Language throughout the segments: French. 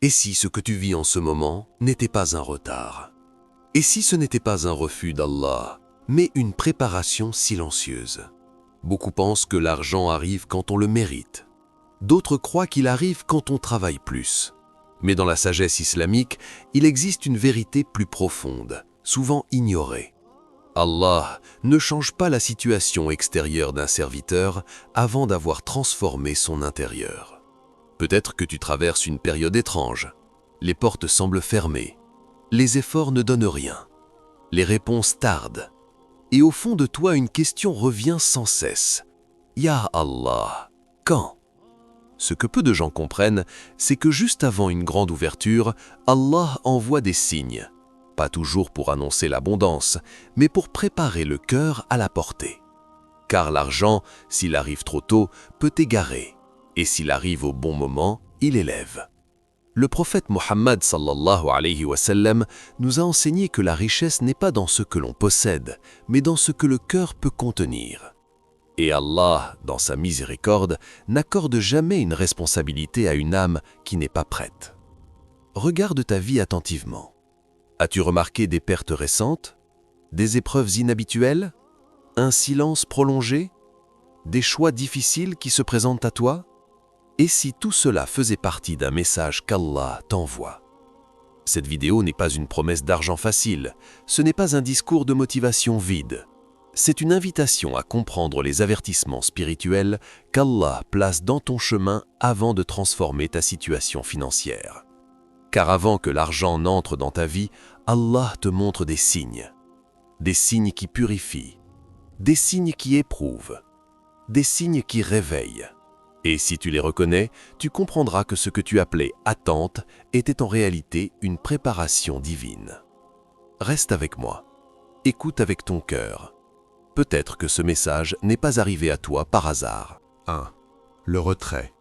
Et si ce que tu vis en ce moment n'était pas un retard? Et si ce n'était pas un refus d'Allah, mais une préparation silencieuse? Beaucoup pensent que l'argent arrive quand on le mérite. D'autres croient qu'il arrive quand on travaille plus. Mais dans la sagesse islamique, il existe une vérité plus profonde, souvent ignorée. Allah ne change pas la situation extérieure d'un serviteur avant d'avoir transformé son intérieur. Peut-être que tu traverses une période étrange. Les portes semblent fermées. Les efforts ne donnent rien. Les réponses tardent. Et au fond de toi, une question revient sans cesse. Ya Allah, quand? Ce que peu de gens comprennent, c'est que juste avant une grande ouverture, Allah envoie des signes. Pas toujours pour annoncer l'abondance, mais pour préparer le cœur à la portée. Car l'argent, s'il arrive trop tôt, peut égarer. Et s'il arrive au bon moment, il élève. Le prophète Mohammed sallallahu alayhi wa sallam nous a enseigné que la richesse n'est pas dans ce que l'on possède, mais dans ce que le cœur peut contenir. Et Allah, dans sa miséricorde, n'accorde jamais une responsabilité à une âme qui n'est pas prête. Regarde ta vie attentivement. As-tu remarqué des pertes récentes? Des épreuves inhabituelles? Un silence prolongé? Des choix difficiles qui se présentent à toi? Et si tout cela faisait partie d'un message qu'Allah t'envoie? Cette vidéo n'est pas une promesse d'argent facile, ce n'est pas un discours de motivation vide. C'est une invitation à comprendre les avertissements spirituels qu'Allah place dans ton chemin avant de transformer ta situation financière. Car avant que l'argent n'entre dans ta vie, Allah te montre des signes qui purifient, des signes qui éprouvent, des signes qui réveillent. Et si tu les reconnais, tu comprendras que ce que tu appelais attente était en réalité une préparation divine. Reste avec moi, écoute avec ton cœur. Peut-être que ce message n'est pas arrivé à toi par hasard. 1. Le retrait.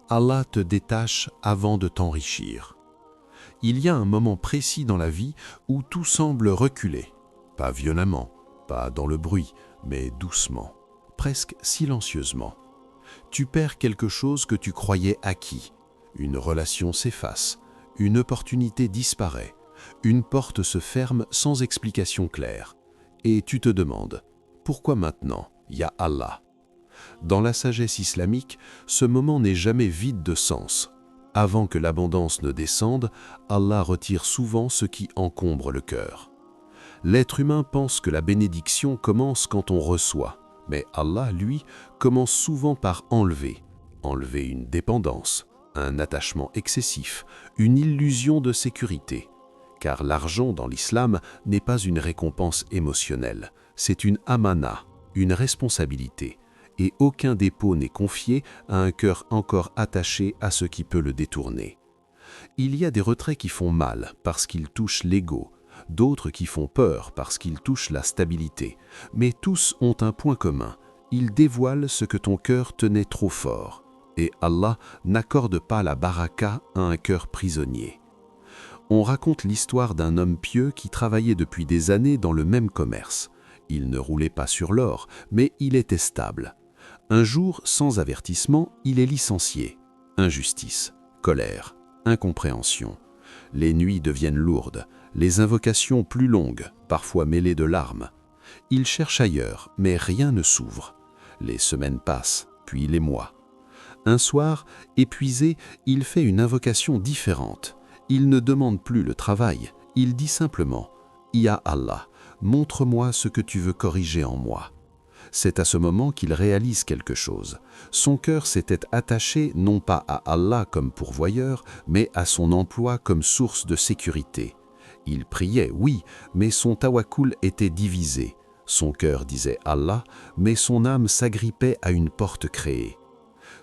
Allah te détache avant de t'enrichir. Il y a un moment précis dans la vie où tout semble reculer. Pas violemment, pas dans le bruit, mais doucement, presque silencieusement. Tu perds quelque chose que tu croyais acquis. Une relation s'efface, une opportunité disparaît, une porte se ferme sans explication claire. Et tu te demandes, pourquoi maintenant, ya Allah? Dans la sagesse islamique, ce moment n'est jamais vide de sens. Avant que l'abondance ne descende, Allah retire souvent ce qui encombre le cœur. L'être humain pense que la bénédiction commence quand on reçoit. Mais Allah, lui, commence souvent par enlever une dépendance, un attachement excessif, une illusion de sécurité. Car l'argent dans l'islam n'est pas une récompense émotionnelle, c'est une amana, une responsabilité, et aucun dépôt n'est confié à un cœur encore attaché à ce qui peut le détourner. Il y a des retraits qui font mal parce qu'ils touchent l'ego, d'autres qui font peur parce qu'ils touchent la stabilité, mais tous ont un point commun, ils dévoilent ce que ton cœur tenait trop fort, et Allah n'accorde pas la baraka à un cœur prisonnier. On raconte l'histoire d'un homme pieux qui travaillait depuis des années dans le même commerce. Il ne roulait pas sur l'or, mais il était stable. Un jour, sans avertissement, il est licencié. Injustice, colère, incompréhension. Les nuits deviennent lourdes, les invocations plus longues, parfois mêlées de larmes. Il cherche ailleurs, mais rien ne s'ouvre. Les semaines passent, puis les mois. Un soir, épuisé, il fait une invocation différente. Il ne demande plus le travail, il dit simplement « Ya Allah, montre-moi ce que tu veux corriger en moi ». C'est à ce moment qu'il réalise quelque chose. Son cœur s'était attaché non pas à Allah comme pourvoyeur, mais à son emploi comme source de sécurité. Il priait, oui, mais son tawakkul était divisé. Son cœur disait Allah, mais son âme s'agrippait à une porte créée.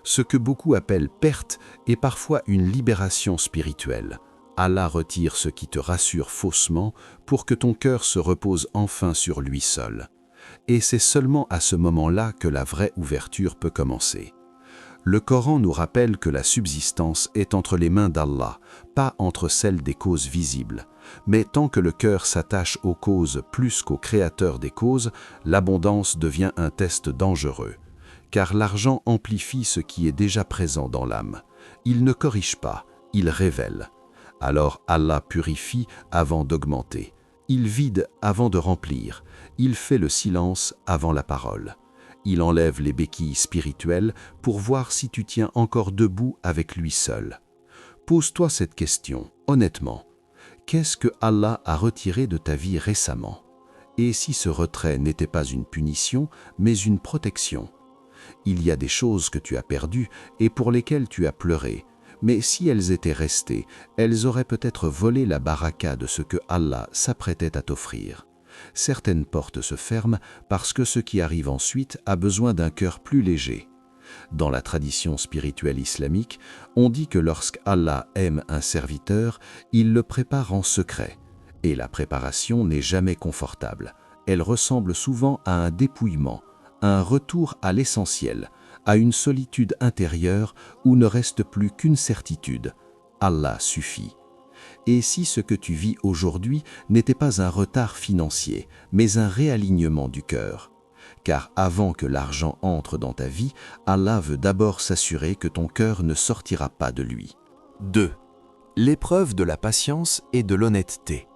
Ce que beaucoup appellent perte est parfois une libération spirituelle. Allah retire ce qui te rassure faussement pour que ton cœur se repose enfin sur lui seul. Et c'est seulement à ce moment-là que la vraie ouverture peut commencer. Le Coran nous rappelle que la subsistance est entre les mains d'Allah, pas entre celles des causes visibles. Mais tant que le cœur s'attache aux causes plus qu'au créateur des causes, l'abondance devient un test dangereux. Car l'argent amplifie ce qui est déjà présent dans l'âme. Il ne corrige pas, il révèle. Alors Allah purifie avant d'augmenter. Il vide avant de remplir. Il fait le silence avant la parole. Il enlève les béquilles spirituelles pour voir si tu tiens encore debout avec lui seul. Pose-toi cette question, honnêtement. Qu'est-ce que Allah a retiré de ta vie récemment? Et si ce retrait n'était pas une punition, mais une protection? Il y a des choses que tu as perdues et pour lesquelles tu as pleuré, mais si elles étaient restées, elles auraient peut-être volé la baraka de ce que Allah s'apprêtait à t'offrir. Certaines portes se ferment parce que ce qui arrive ensuite a besoin d'un cœur plus léger. Dans la tradition spirituelle islamique, on dit que lorsqu'Allah aime un serviteur, il le prépare en secret. Et la préparation n'est jamais confortable. Elle ressemble souvent à un dépouillement, un retour à l'essentiel, à une solitude intérieure où ne reste plus qu'une certitude. Allah suffit. Et si ce que tu vis aujourd'hui n'était pas un retard financier, mais un réalignement du cœur? Car avant que l'argent entre dans ta vie, Allah veut d'abord s'assurer que ton cœur ne sortira pas de lui. 2. L'épreuve de la patience et de l'honnêteté.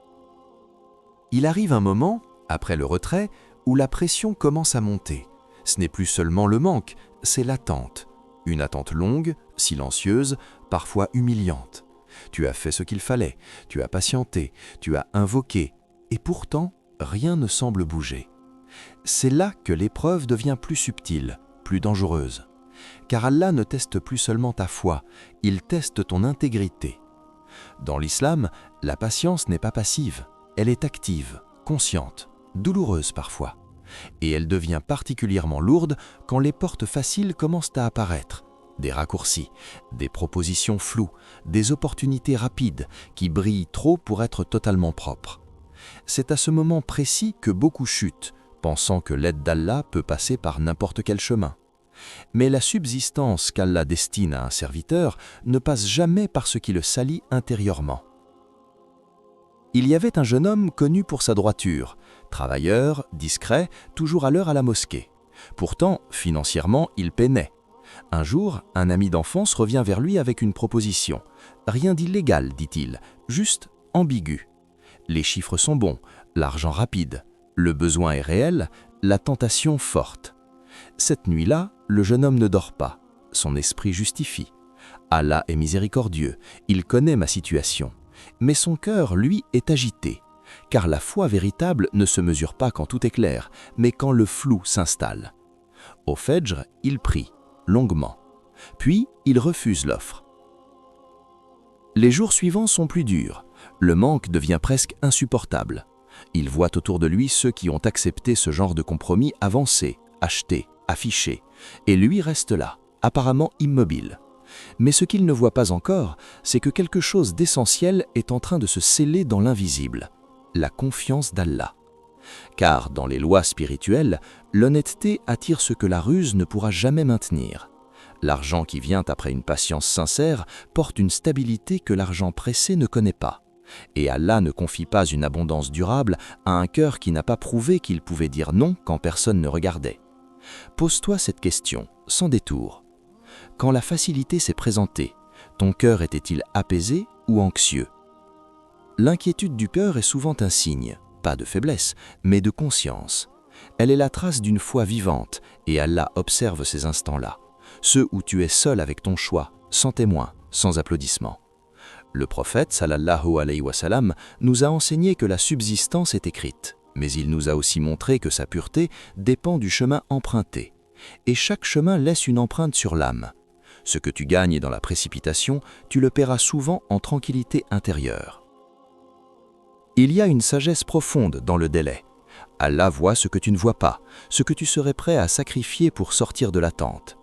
Il arrive un moment, après le retrait, où la pression commence à monter. Ce n'est plus seulement le manque, c'est l'attente. Une attente longue, silencieuse, parfois humiliante. Tu as fait ce qu'il fallait, tu as patienté, tu as invoqué, et pourtant, rien ne semble bouger. C'est là que l'épreuve devient plus subtile, plus dangereuse. Car Allah ne teste plus seulement ta foi, il teste ton intégrité. Dans l'islam, la patience n'est pas passive, elle est active, consciente, douloureuse parfois. Et elle devient particulièrement lourde quand les portes faciles commencent à apparaître. Des raccourcis, des propositions floues, des opportunités rapides qui brillent trop pour être totalement propres. C'est à ce moment précis que beaucoup chutent, pensant que l'aide d'Allah peut passer par n'importe quel chemin. Mais la subsistance qu'Allah destine à un serviteur ne passe jamais par ce qui le salit intérieurement. Il y avait un jeune homme connu pour sa droiture, travailleur, discret, toujours à l'heure à la mosquée. Pourtant, financièrement, il peinait. Un jour, un ami d'enfance revient vers lui avec une proposition. Rien d'illégal, dit-il, juste ambigu. Les chiffres sont bons, l'argent rapide, le besoin est réel, la tentation forte. Cette nuit-là, le jeune homme ne dort pas, son esprit justifie. Allah est miséricordieux, il connaît ma situation. Mais son cœur, lui, est agité, car la foi véritable ne se mesure pas quand tout est clair, mais quand le flou s'installe. Au Fajr, il prie, longuement. Puis, il refuse l'offre. Les jours suivants sont plus durs. Le manque devient presque insupportable. Il voit autour de lui ceux qui ont accepté ce genre de compromis avancer, acheter, afficher, et lui reste là, apparemment immobile. Mais ce qu'il ne voit pas encore, c'est que quelque chose d'essentiel est en train de se sceller dans l'invisible, la confiance d'Allah. Car dans les lois spirituelles, l'honnêteté attire ce que la ruse ne pourra jamais maintenir. L'argent qui vient après une patience sincère porte une stabilité que l'argent pressé ne connaît pas. Et Allah ne confie pas une abondance durable à un cœur qui n'a pas prouvé qu'il pouvait dire non quand personne ne regardait. Pose-toi cette question, sans détour. Quand la facilité s'est présentée, ton cœur était-il apaisé ou anxieux? L'inquiétude du cœur est souvent un signe, pas de faiblesse, mais de conscience. Elle est la trace d'une foi vivante et Allah observe ces instants-là, ceux où tu es seul avec ton choix, sans témoin, sans applaudissement. Le prophète, sallallahu alayhi wa sallam, nous a enseigné que la subsistance est écrite, mais il nous a aussi montré que sa pureté dépend du chemin emprunté. Et chaque chemin laisse une empreinte sur l'âme. Ce que tu gagnes dans la précipitation, tu le paieras souvent en tranquillité intérieure. Il y a une sagesse profonde dans le délai. Allah voit ce que tu ne vois pas, ce que tu serais prêt à sacrifier pour sortir de l'attente.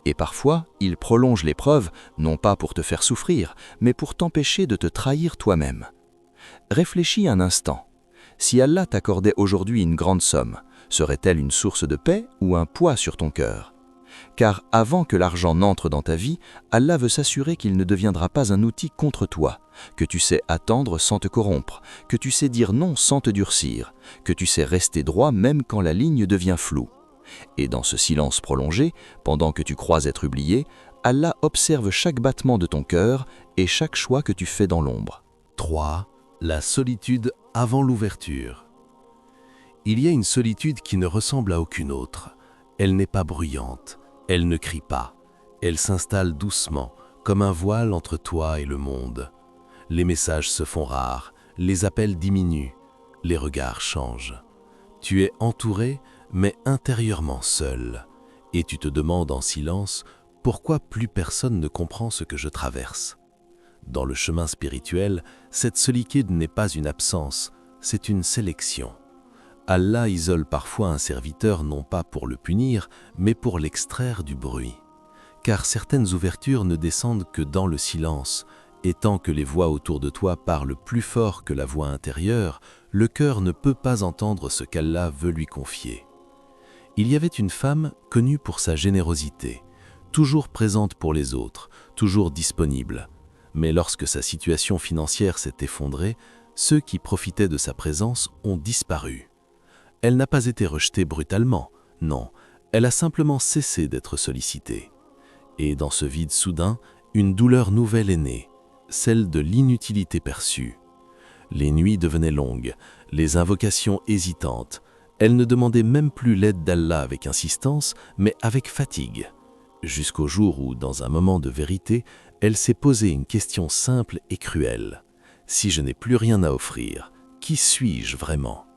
Et parfois, il prolonge l'épreuve, non pas pour te faire souffrir, mais pour t'empêcher de te trahir toi-même. Réfléchis un instant. Si Allah t'accordait aujourd'hui une grande somme, serait-elle une source de paix ou un poids sur ton cœur? Car avant que l'argent n'entre dans ta vie, Allah veut s'assurer qu'il ne deviendra pas un outil contre toi, que tu sais attendre sans te corrompre, que tu sais dire non sans te durcir, que tu sais rester droit même quand la ligne devient floue. Et dans ce silence prolongé, pendant que tu crois être oublié, Allah observe chaque battement de ton cœur et chaque choix que tu fais dans l'ombre. 3. La solitude avant l'ouverture. Il y a une solitude qui ne ressemble à aucune autre. Elle n'est pas bruyante, elle ne crie pas, elle s'installe doucement, comme un voile entre toi et le monde. Les messages se font rares, les appels diminuent, les regards changent. Tu es entouré, mais intérieurement seul. Et tu te demandes en silence pourquoi plus personne ne comprend ce que je traverse. Dans le chemin spirituel, cette solitude n'est pas une absence, c'est une sélection. Allah isole parfois un serviteur non pas pour le punir, mais pour l'extraire du bruit. Car certaines ouvertures ne descendent que dans le silence, et tant que les voix autour de toi parlent plus fort que la voix intérieure, le cœur ne peut pas entendre ce qu'Allah veut lui confier. Il y avait une femme connue pour sa générosité, toujours présente pour les autres, toujours disponible. Mais lorsque sa situation financière s'est effondrée, ceux qui profitaient de sa présence ont disparu. Elle n'a pas été rejetée brutalement, non, elle a simplement cessé d'être sollicitée. Et dans ce vide soudain, une douleur nouvelle est née, celle de l'inutilité perçue. Les nuits devenaient longues, les invocations hésitantes. Elle ne demandait même plus l'aide d'Allah avec insistance, mais avec fatigue. Jusqu'au jour où, dans un moment de vérité, elle s'est posé une question simple et cruelle. Si je n'ai plus rien à offrir, qui suis-je vraiment ?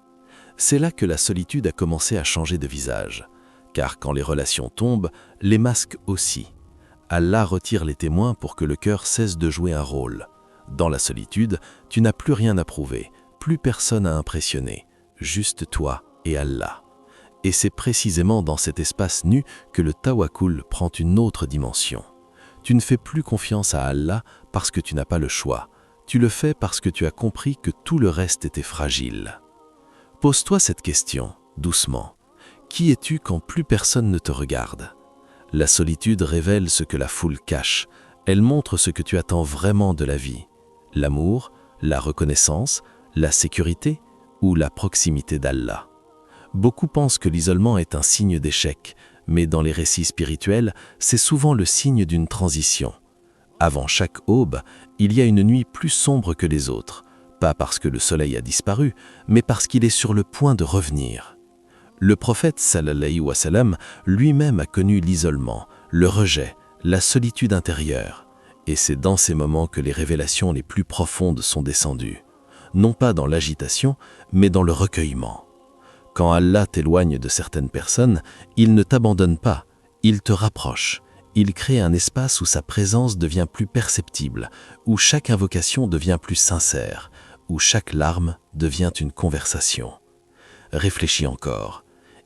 C'est là que la solitude a commencé à changer de visage. Car quand les relations tombent, les masques aussi. Allah retire les témoins pour que le cœur cesse de jouer un rôle. Dans la solitude, tu n'as plus rien à prouver, plus personne à impressionner, juste toi et Allah. Et c'est précisément dans cet espace nu que le tawakkul prend une autre dimension. Tu ne fais plus confiance à Allah parce que tu n'as pas le choix. Tu le fais parce que tu as compris que tout le reste était fragile. Pose-toi cette question, doucement. Qui es-tu quand plus personne ne te regarde ? La solitude révèle ce que la foule cache. Elle montre ce que tu attends vraiment de la vie. L'amour, la reconnaissance, la sécurité ou la proximité d'Allah. Beaucoup pensent que l'isolement est un signe d'échec, mais dans les récits spirituels, c'est souvent le signe d'une transition. Avant chaque aube, il y a une nuit plus sombre que les autres, pas parce que le soleil a disparu, mais parce qu'il est sur le point de revenir. Le prophète sallallahu alayhi wa sallam lui-même a connu l'isolement, le rejet, la solitude intérieure. Et c'est dans ces moments que les révélations les plus profondes sont descendues. Non pas dans l'agitation, mais dans le recueillement. Quand Allah t'éloigne de certaines personnes, il ne t'abandonne pas, il te rapproche. Il crée un espace où sa présence devient plus perceptible, où chaque invocation devient plus sincère, où chaque larme devient une conversation. Réfléchis encore.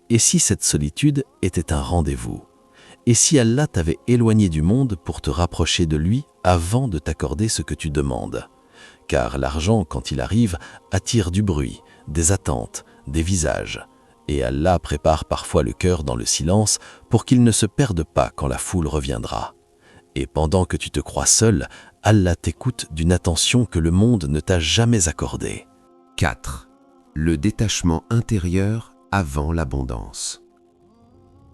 Et si cette solitude était un rendez-vous ? Et si Allah t'avait éloigné du monde pour te rapprocher de lui avant de t'accorder ce que tu demandes ? Car l'argent, quand il arrive, attire du bruit, des attentes, des visages. Et Allah prépare parfois le cœur dans le silence pour qu'il ne se perde pas quand la foule reviendra. Et pendant que tu te crois seul, Allah t'écoute d'une attention que le monde ne t'a jamais accordée. 4. Le détachement intérieur avant l'abondance.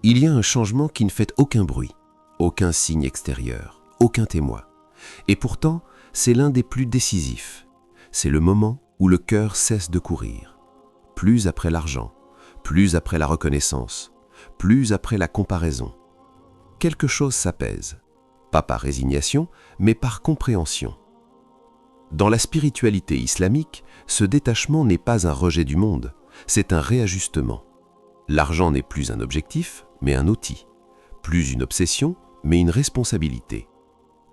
Il y a un changement qui ne fait aucun bruit, aucun signe extérieur, aucun témoin. Et pourtant, c'est l'un des plus décisifs. C'est le moment où le cœur cesse de courir. Plus après l'argent, plus après la reconnaissance, plus après la comparaison. Quelque chose s'apaise, pas par résignation, mais par compréhension. Dans la spiritualité islamique, ce détachement n'est pas un rejet du monde, c'est un réajustement. L'argent n'est plus un objectif, mais un outil. Plus une obsession, mais une responsabilité.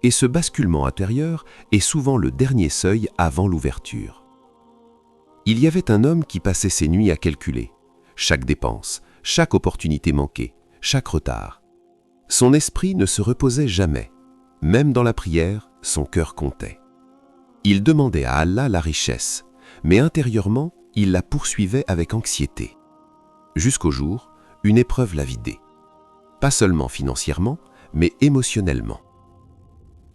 Et ce basculement intérieur est souvent le dernier seuil avant l'ouverture. Il y avait un homme qui passait ses nuits à calculer. Chaque dépense, chaque opportunité manquée, chaque retard. Son esprit ne se reposait jamais. Même dans la prière, son cœur comptait. Il demandait à Allah la richesse, mais intérieurement, il la poursuivait avec anxiété. Jusqu'au jour, une épreuve l'a vidé. Pas seulement financièrement, mais émotionnellement.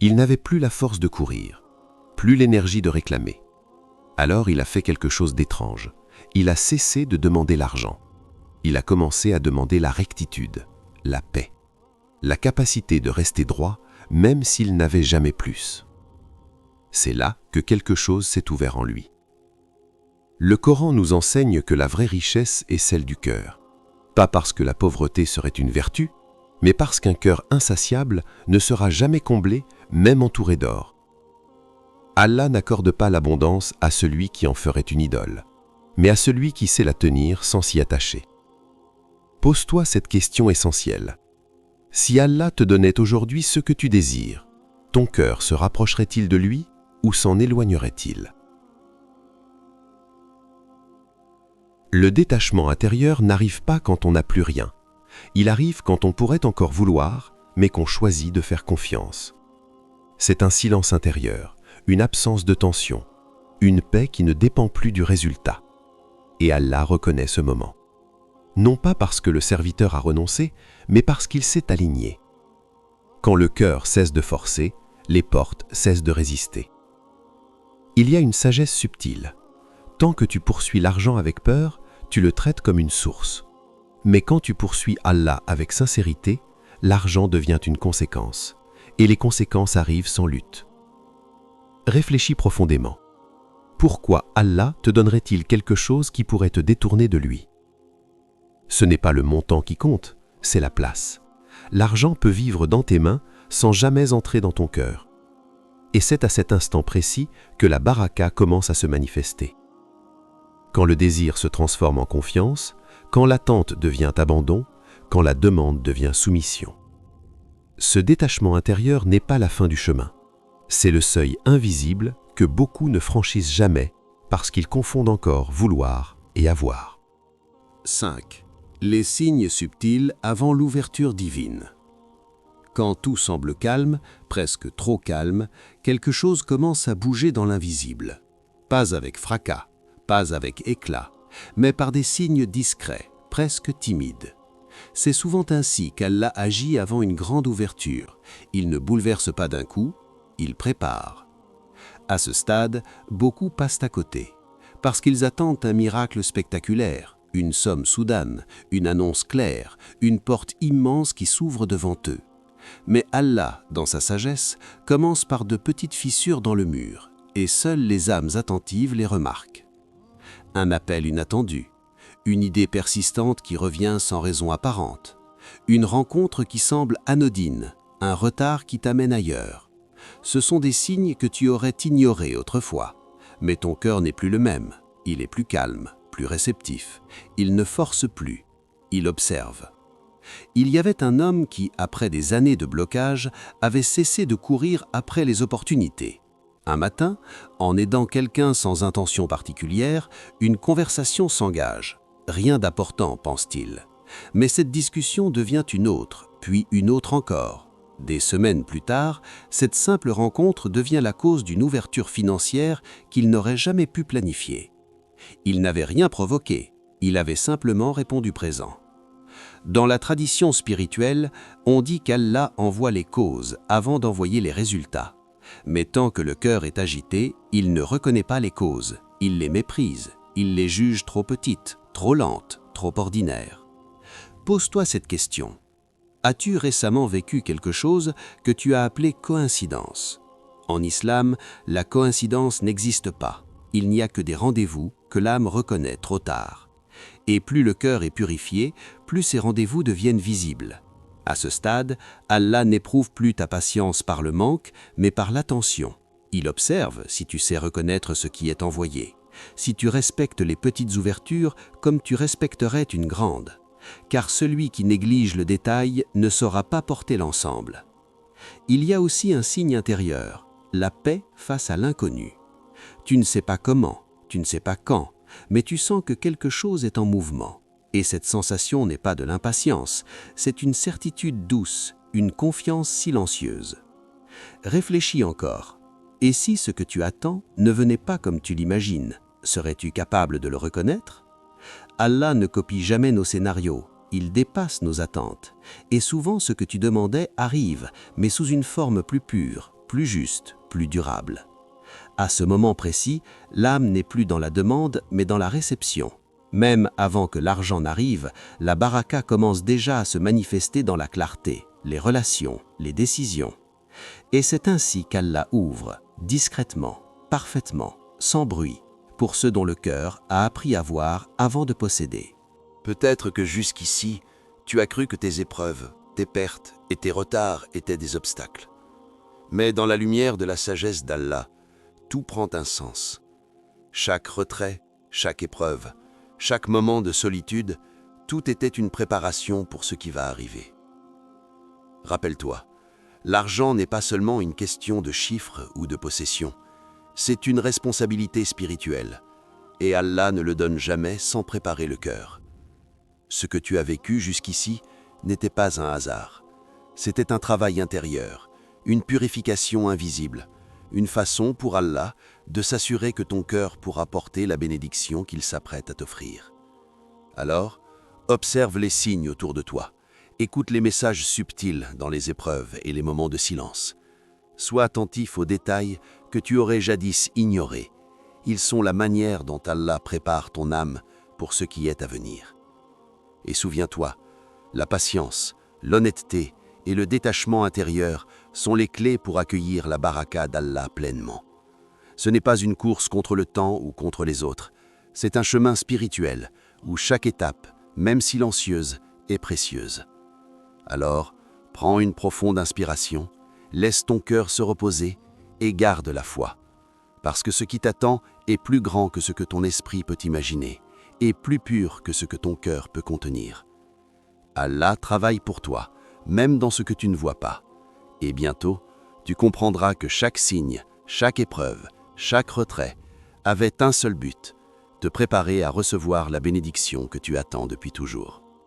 Il n'avait plus la force de courir, plus l'énergie de réclamer. Alors il a fait quelque chose d'étrange. Il a cessé de demander l'argent. Il a commencé à demander la rectitude, la paix, la capacité de rester droit même s'il n'avait jamais plus. C'est là que quelque chose s'est ouvert en lui. Le Coran nous enseigne que la vraie richesse est celle du cœur. Pas parce que la pauvreté serait une vertu, mais parce qu'un cœur insatiable ne sera jamais comblé, même entouré d'or. Allah n'accorde pas l'abondance à celui qui en ferait une idole, mais à celui qui sait la tenir sans s'y attacher. Pose-toi cette question essentielle. Si Allah te donnait aujourd'hui ce que tu désires, ton cœur se rapprocherait-il de lui ou s'en éloignerait-il? Le détachement intérieur n'arrive pas quand on n'a plus rien. Il arrive quand on pourrait encore vouloir, mais qu'on choisit de faire confiance. C'est un silence intérieur, une absence de tension, une paix qui ne dépend plus du résultat. Et Allah reconnaît ce moment. Non pas parce que le serviteur a renoncé, mais parce qu'il s'est aligné. Quand le cœur cesse de forcer, les portes cessent de résister. Il y a une sagesse subtile. Tant que tu poursuis l'argent avec peur, tu le traites comme une source. Mais quand tu poursuis Allah avec sincérité, l'argent devient une conséquence, et les conséquences arrivent sans lutte. Réfléchis profondément. Pourquoi Allah te donnerait-il quelque chose qui pourrait te détourner de lui? Ce n'est pas le montant qui compte, c'est la place. L'argent peut vivre dans tes mains sans jamais entrer dans ton cœur. Et c'est à cet instant précis que la baraka commence à se manifester. Quand le désir se transforme en confiance, quand l'attente devient abandon, quand la demande devient soumission. Ce détachement intérieur n'est pas la fin du chemin. C'est le seuil invisible que beaucoup ne franchissent jamais parce qu'ils confondent encore vouloir et avoir. 5. Les signes subtils avant l'ouverture divine. Quand tout semble calme, presque trop calme, quelque chose commence à bouger dans l'invisible. Pas avec fracas, pas avec éclat, mais par des signes discrets, presque timides. C'est souvent ainsi qu'Allah agit avant une grande ouverture. Il ne bouleverse pas d'un coup, il prépare. À ce stade, beaucoup passent à côté, parce qu'ils attendent un miracle spectaculaire, une somme soudaine, une annonce claire, une porte immense qui s'ouvre devant eux. Mais Allah, dans sa sagesse, commence par de petites fissures dans le mur, et seules les âmes attentives les remarquent. Un appel inattendu, une idée persistante qui revient sans raison apparente, une rencontre qui semble anodine, un retard qui t'amène ailleurs. Ce sont des signes que tu aurais ignorés autrefois, mais ton cœur n'est plus le même, il est plus calme, plus réceptif, il ne force plus, il observe. Il y avait un homme qui, après des années de blocage, avait cessé de courir après les opportunités. Un matin, en aidant quelqu'un sans intention particulière, une conversation s'engage. Rien d'important, pense-t-il. Mais cette discussion devient une autre, puis une autre encore. Des semaines plus tard, cette simple rencontre devient la cause d'une ouverture financière qu'il n'aurait jamais pu planifier. Il n'avait rien provoqué, il avait simplement répondu présent. Dans la tradition spirituelle, on dit qu'Allah envoie les causes avant d'envoyer les résultats. Mais tant que le cœur est agité, il ne reconnaît pas les causes, il les méprise, il les juge trop petites, trop lentes, trop ordinaires. Pose-toi cette question. As-tu récemment vécu quelque chose que tu as appelé coïncidence? En islam, la coïncidence n'existe pas. Il n'y a que des rendez-vous que l'âme reconnaît trop tard. Et plus le cœur est purifié, plus ces rendez-vous deviennent visibles. À ce stade, Allah n'éprouve plus ta patience par le manque, mais par l'attention. Il observe si tu sais reconnaître ce qui est envoyé, si tu respectes les petites ouvertures comme tu respecterais une grande. Car celui qui néglige le détail ne saura pas porter l'ensemble. Il y a aussi un signe intérieur, la paix face à l'inconnu. Tu ne sais pas comment, tu ne sais pas quand, mais tu sens que quelque chose est en mouvement. Et cette sensation n'est pas de l'impatience, c'est une certitude douce, une confiance silencieuse. Réfléchis encore. Et si ce que tu attends ne venait pas comme tu l'imagines, serais-tu capable de le reconnaître? Allah ne copie jamais nos scénarios, il dépasse nos attentes. Et souvent ce que tu demandais arrive, mais sous une forme plus pure, plus juste, plus durable. À ce moment précis, l'âme n'est plus dans la demande, mais dans la réception. Même avant que l'argent n'arrive, la baraka commence déjà à se manifester dans la clarté, les relations, les décisions. Et c'est ainsi qu'Allah ouvre, discrètement, parfaitement, sans bruit, pour ceux dont le cœur a appris à voir avant de posséder. Peut-être que jusqu'ici, tu as cru que tes épreuves, tes pertes et tes retards étaient des obstacles. Mais dans la lumière de la sagesse d'Allah, tout prend un sens. Chaque retrait, chaque épreuve, chaque moment de solitude, tout était une préparation pour ce qui va arriver. Rappelle-toi, l'argent n'est pas seulement une question de chiffres ou de possession, c'est une responsabilité spirituelle, et Allah ne le donne jamais sans préparer le cœur. Ce que tu as vécu jusqu'ici n'était pas un hasard, c'était un travail intérieur, une purification invisible, une façon pour Allah de s'assurer que ton cœur pourra porter la bénédiction qu'il s'apprête à t'offrir. Alors, observe les signes autour de toi, écoute les messages subtils dans les épreuves et les moments de silence. Sois attentif aux détails que tu aurais jadis ignorés. Ils sont la manière dont Allah prépare ton âme pour ce qui est à venir. Et souviens-toi, la patience, l'honnêteté et le détachement intérieur sont les clés pour accueillir la baraka d'Allah pleinement. Ce n'est pas une course contre le temps ou contre les autres, c'est un chemin spirituel où chaque étape, même silencieuse, est précieuse. Alors, prends une profonde inspiration, laisse ton cœur se reposer et garde la foi. Parce que ce qui t'attend est plus grand que ce que ton esprit peut imaginer et plus pur que ce que ton cœur peut contenir. Allah travaille pour toi, même dans ce que tu ne vois pas. Et bientôt, tu comprendras que chaque signe, chaque épreuve, chaque retrait avait un seul but, te préparer à recevoir la bénédiction que tu attends depuis toujours.